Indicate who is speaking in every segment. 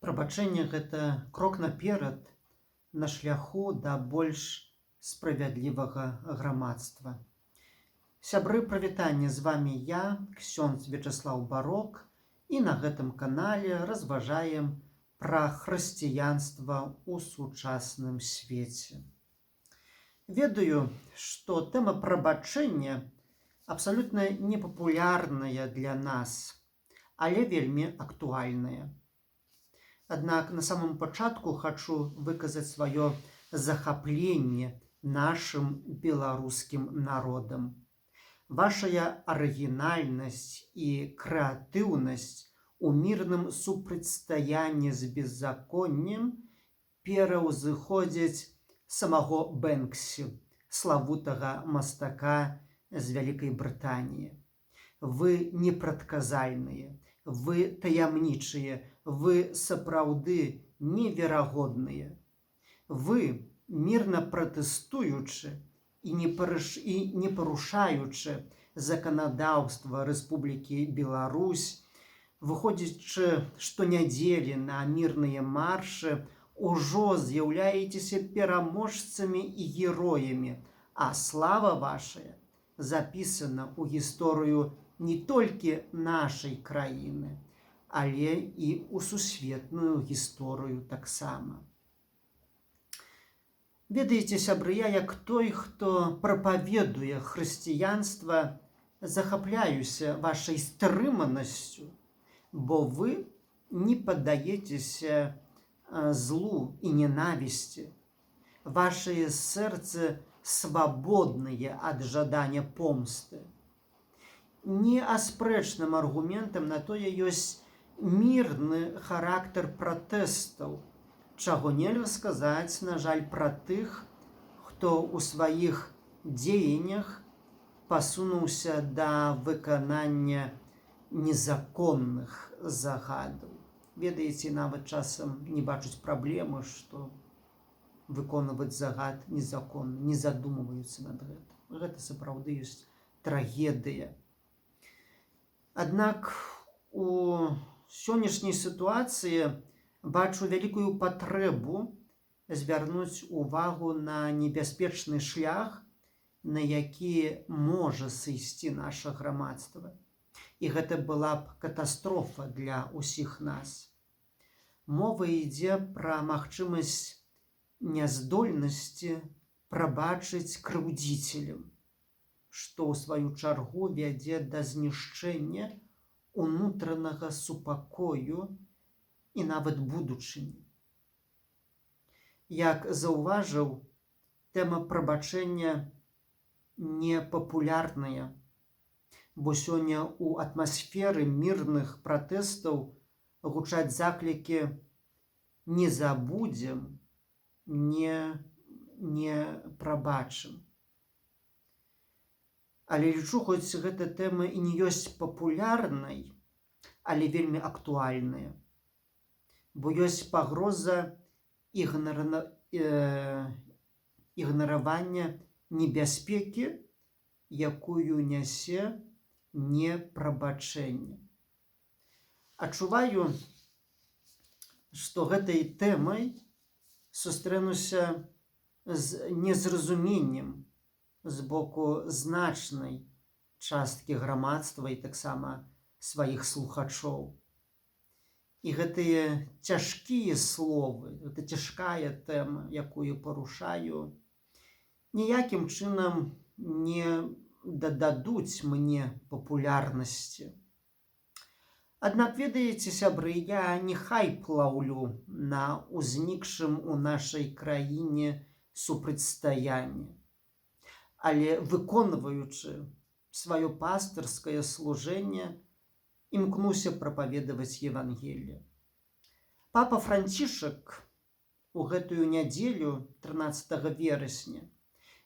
Speaker 1: Прабачэнне гэта крок наперад на шляху да больш справядлівага грамадства. Сябры, прывітанне, з вамі я, ксёндз Вячаслаў Барок, і на гэтым канале разважаем пра хрысціянства ў сучасным свеце. Ведаю, што тэма прабачэння абсалютна непапулярная для нас, але вельмі актуальная. Аднак на самом пачатку хачу выказаць сваё захапленне нашым беларускім народам. Вашая арыгінальнасць і крэатыўнасць у мірным супрацьстаянні з беззаконнем пераўзыходзяць самого Бэнксі, славутага мастака з Вялікай Брытаніі. Вы непрадказальныя, вы таямнічыя, вы сапраўды неверагодныя. Вы, мірна пратэстуючы і не парушаючы заканадаўства Рэспублікі Беларусь, выходзячы штонядзелі на мірныя маршы, ужо з'яўляецеся пераможцамі і героямі, а слава вашая запісана ў гісторыю не толькі нашай краіны, але і ў сусветную гісторыю таксама. Ведаеце, сябры, я, як той, хто прапаведуе хрысціянства, захапляюся вашай стрыманасцю, бо вы не паддаецеся злу і ненавісці. Вашае сэрцы свабодныя ад жадання помсты. Неаспрэчным аргументам на тое ёсць мірны характар пратэстаў, чаго нельга сказаць, на жаль, пра тых, хто ў сваіх дзеяннях пасунуўся да выканання незаконных загадаў. Ведаеце, нават часам не бачуць праблемы, што выконваць загад незаконна, не задумваюцца над гэтым. Гэта сапраўды ёсць трагедыя. Аднак у сённяшняй сітуацыі бачу вялікую патрэбу звярнуць увагу на небяспечны шлях, на які можа сысці наша грамадства. І гэта была б катастрофа для ўсіх нас. Мова ідзе пра магчымасць няздольнасці прабачыць крыўдзіцелям, што ў сваю чаргу вядзе да знішчэння унутранага супакою і нават будучыні. Як заўважыў, тэма прабачэння непапулярная, бо сёння ў атмасферы мірных пратэстаў гучаць заклікі «не забудзем», «не прабачым». Але лічу, хоць гэта тэма і не ёсць папулярнай, але вельмі актуальная, бо ёсць пагроза ігнаравання небяспекі, якую нясе непрабачэнне. Адчуваю, што гэтай тэмай сустрэнуся з незразуменнем з боку значнай часткі грамадства і таксама сваіх слухачоў. І гэтыя цяжкія словы, гэта цяжкая тэма, якую парушаю, ніякім чынам не дададуць мне папулярнасці. Аднак, ведаеце, сябры, я не хайп лаўлю на ўзнікшым у нашай краіне супрацьстаянні, але выконваючы сваё пастырскае служэнне, імкнуся прапаведаваць Евангелле. Папа Францішак у гэтую нядзелю, 13 верасня,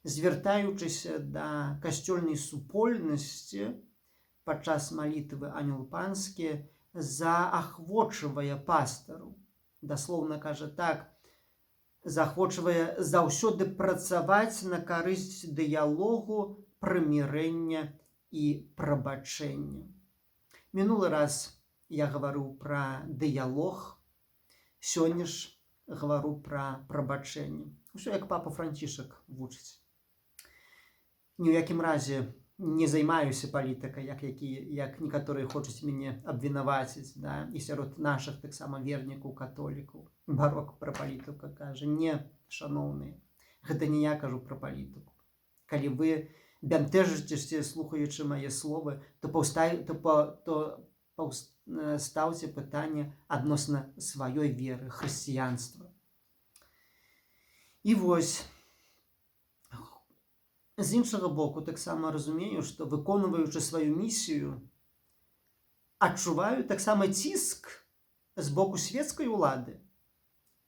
Speaker 1: звяртаючыся да касцёльнай супольнасці падчас малітвы «Анёл панскі», заахвочвае пастару. Даслоўна кажа так: заахвочвае заўсёды працаваць на карысць дыялогу, прымірэння і прабачэння. Мінулы раз я гаварыў пра дыялог, сёння ж гавару пра прабачэнне. Усё як папа Францішак вучыць. Ні ў якім разе не займаюся палітыкай, як некаторыя хочуць мяне абвінаваціць, да? І сярод нашых таксама вернікаў, католікаў. Барок пра палітыку кажа: не, шаноўныя, гэта не я кажу пра палітыку. Калі вы бянтэжыцеся, слухаючы мае словы, то ставце пытанне адносна сваёй веры, хрысціянства. І вось, з іншага боку, таксама разумею, што, выконваючы сваю місію, адчуваю таксама ціск з боку свецкай улады,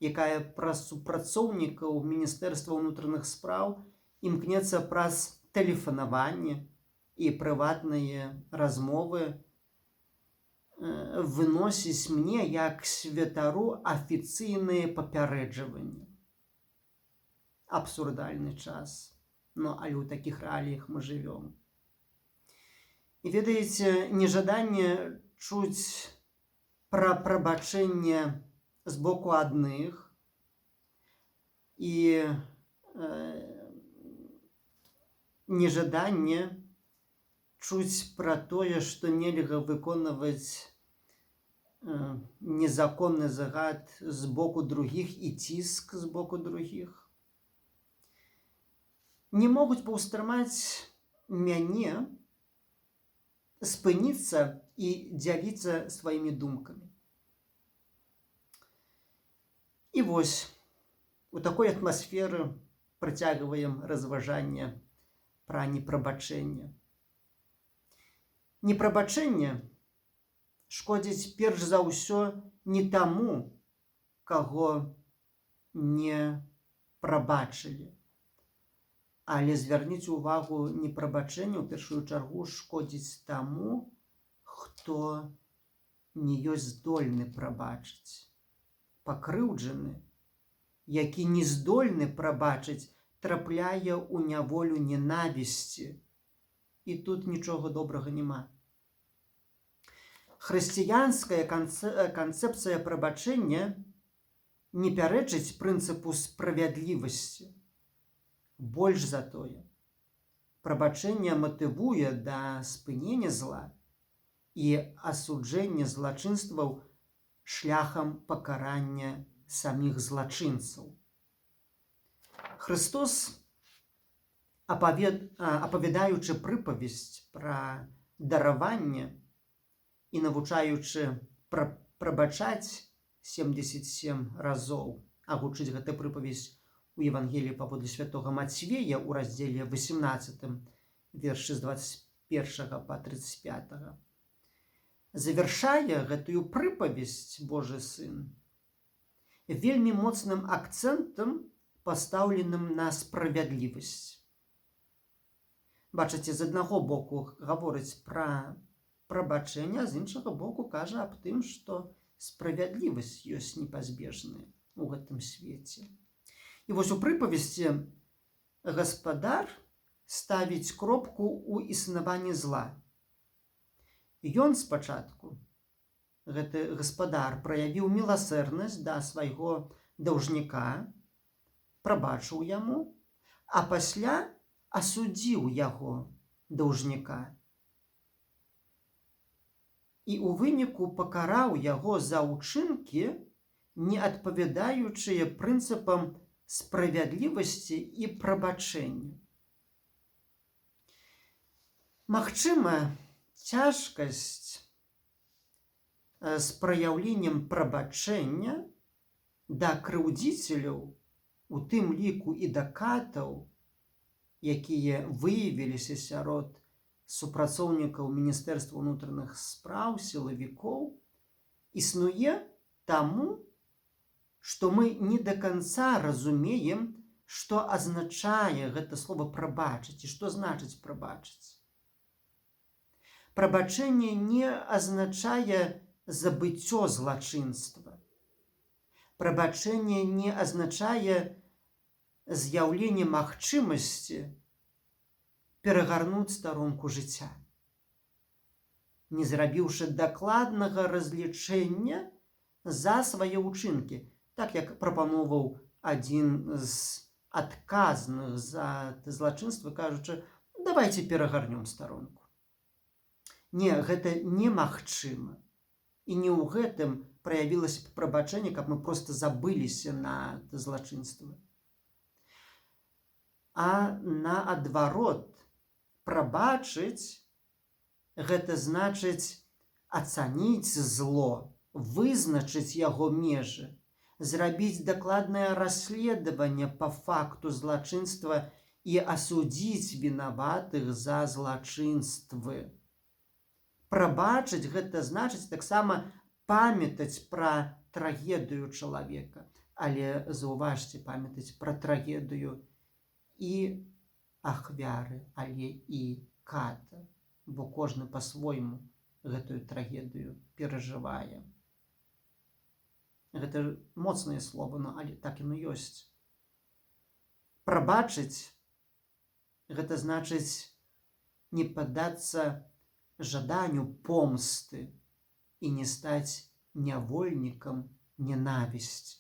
Speaker 1: якая праз супрацоўнікаў Міністэрства ўнутраных спраў імкнецца праз тэлефанаванне і прыватныя размовы выносіць мне як святару афіцыйныя папярэджванні. Абсурдальны час. Але ў такіх рэаліях мы жывём. І ведаеце, нежаданне чуць пра прабачэнне з боку адных і нежаданне чуць пра тое, што нельга выконваць незаконны загад з боку другіх і ціск з боку другіх, не могуць паўстрымаць мяне спыніцца і дзяліцца сваімі думкамі. І вось, у такой атмасферы працягваем разважанне пра непрабачэнне. Непрабачэнне шкодзіць перш за ўсё не таму, каго не прабачылі. Але звярніце ўвагу, непрабачэнне ў першую чаргу шкодзіць таму, хто не ёсць здольны прабачыць. Пакрыўджаны, які не здольны прабачыць, трапляе ў няволю ненавісці. І тут нічога добрага няма. Хрысціянская канцэпцыя прабачэння не пярэчыць прынцыпу справядлівасці. Больш за тое, прабачэнне матывуе да спынення зла і асуджэння злачынстваў шляхам пакарання саміх злачынцаў. Христос, апавядаючы прыпавесць пра дараванне і навучаючы прабачаць 77 разоў, а гучыць гэта прыпавесць у Евангеліі паводле святога Мацвея у раздзеле 18, вершы з 21 па 35. Завяршае гэтую прыпавесць Божы Сын вельмі моцным акцэнтам, пастаўленым на справядлівасць. Бачыце, з аднаго боку гаворыць пра прабачэнне, а з іншага боку кажа аб тым, што справядлівасць ёсць непазбежная ў гэтым свеце. І вось у прыпавесці гаспадар ставіць кропку ў існаванні зла. Ён спачатку, гэты гаспадар, праявіў міласэрнасць да свайго даўжніка, прабачыў яму, а пасля асудзіў яго даўжніка. І ў выніку пакараў яго за ўчынкі, не адпавядаючыя прынцыпам справядлівасці і прабачэння. Магчыма, цяжкасць з праяўленнем прабачэння да крыўдзіцеляў, у тым ліку і да катаў, якія выявіліся сярод супрацоўнікаў Міністэрства ўнутраных спраў, сілавікоў, існуе таму, што мы не да канца разумеем, што азначае гэта слова прабачыць і што значыць прабачыць. Прабачэнне не азначае забыццё злачынства. Прабачэнне не азначае з'яўленне магчымасці перагарнуць старонку жыцця. Не зрабіўшы дакладнага разлічэння за свае ўчынкі, так як прапановаў адзін з адказных за злачынства, кажучы, давайте перагарнём старонку. Не, гэта немагчыма. І не ў гэтым праявілася б прабачэнне, каб мы проста забыліся на злачынства. А наадварот, прабачыць гэта значыць ацаніць зло, вызначыць яго межы, зрабіць дакладнае расследаванне па факту злачынства і асудзіць вінаватых за злачынствы. Прабачыць гэта значыць таксама памятаць пра трагедыю чалавека, але заўважце, памятаць пра трагедыю і ахвяры, але і ката, бо кожны па-свойму гэтую трагедыю перажывае. Гэта моцныя словы, але так яно ёсць. Прабачыць гэта значыць не паддацца жаданню помсты і не стаць нявольнікам ненавісці.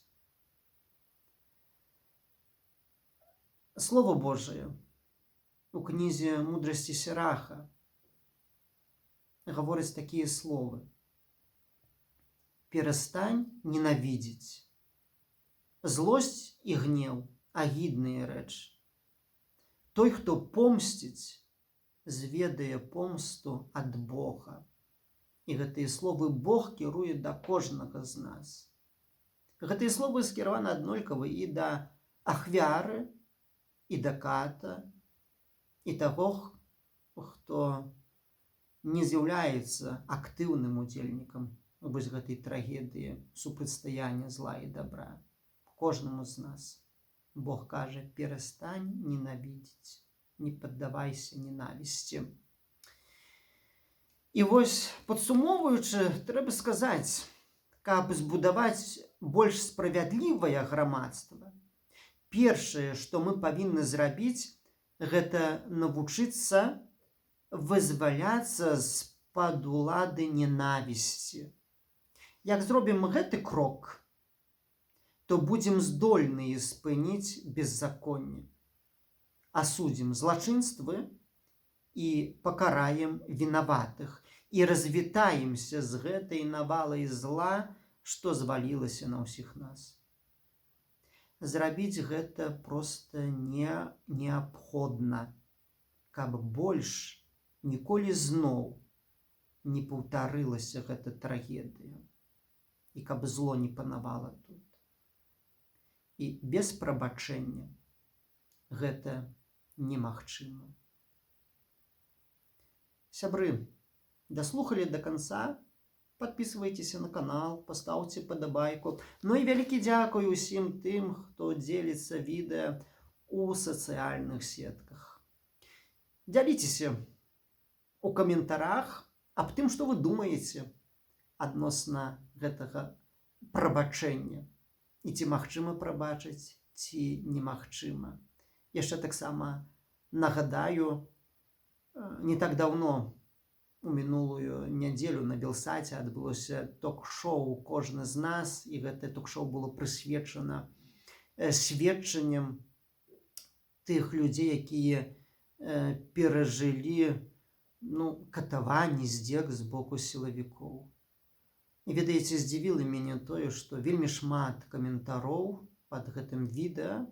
Speaker 1: Слово Божие у кнізе «Мудрасці Сіраха» гаворыць такія словы: «Перастань ненавідзець. Злосць і гнеў – агідныя рэчы. Той, хто помсціць, зведае помсту ад Бога». І гэтыя словы Бог кіруе да кожнага з нас. Гэтыя словы скіраваны аднолькава і да ахвяры, і да ката, і таго, хто не з'яўляецца актыўным удзельнікам вось гэтай трагедыі супрацьстаяння зла і добра. Кожнаму з нас Бог кажа: перастань ненавідзець, не паддавайся ненавісці. І вось, падсумоўваючы, трэба сказаць, каб збудаваць больш справядлівае грамадства, першае, што мы павінны зрабіць, гэта навучыцца вызваляцца з-пад улады ненавісці. Як зробім гэты крок, то будзем здольныя спыніць беззаконне, асудзім злачынствы і пакараем вінаватых, і развітаемся з гэтай навалай зла, што звалілася на ўсіх нас. Зрабіць гэта проста неабходна, каб больш ніколі зноў не паўтарылася гэта трагедыя, і каб зло не панавала тут. І без прабачэння гэта немагчыма. Сябры, даслухалі да канца? Подписывайтеся на канал, поставьте подобайку. Ну и вялікі дзякуй усім тым, хто дзеліцца відэа у сацыяльных сетках. Дзяліцеся у каментарах аб тым, што вы думаеце адносна гэтага прабачэння. І ці магчыма прабачыць, ці немагчыма. Яшчэ таксама нагадаю, не так даўно, у мінулую нядзелю на Белсаце адбылося ток-шоу «Кожны з нас», і гэтае ток-шоу было прысвечана сведчанням тых людзей, якія перажылі катаванні, здзек з боку сілавікоў. І ведаеце, здзівіла мяне тое, што вельмі шмат каментароў пад гэтым відэа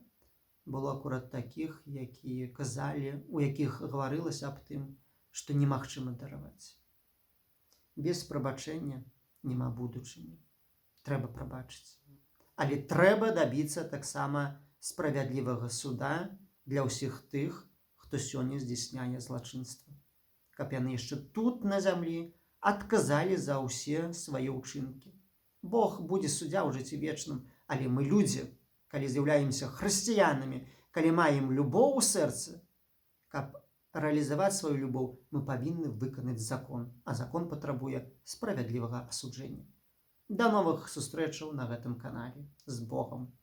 Speaker 1: было акурат такіх, якія казалі, у якіх гаварылася аб тым, што немагчыма дараваць. Без прабачэння няма будучыні. Трэба прабачыць. Але трэба дабіцца таксама справядлівага суда для ўсіх тых, хто сёння здзяйсняе злачынства. Каб яны яшчэ тут, на зямлі, адказалі за ўсе свае ўчынкі. Бог будзе суддзя ў жыцці вечным, але мы людзі, калі з'яўляемся хрысціянамі, калі маем любоў у сэрцы, каб рэалізаваць сваю любоў, мы павінны выканаць закон, а закон патрабуе справядлівага асуджэння. Да новых сустрэчаў на гэтым канале. З Богом!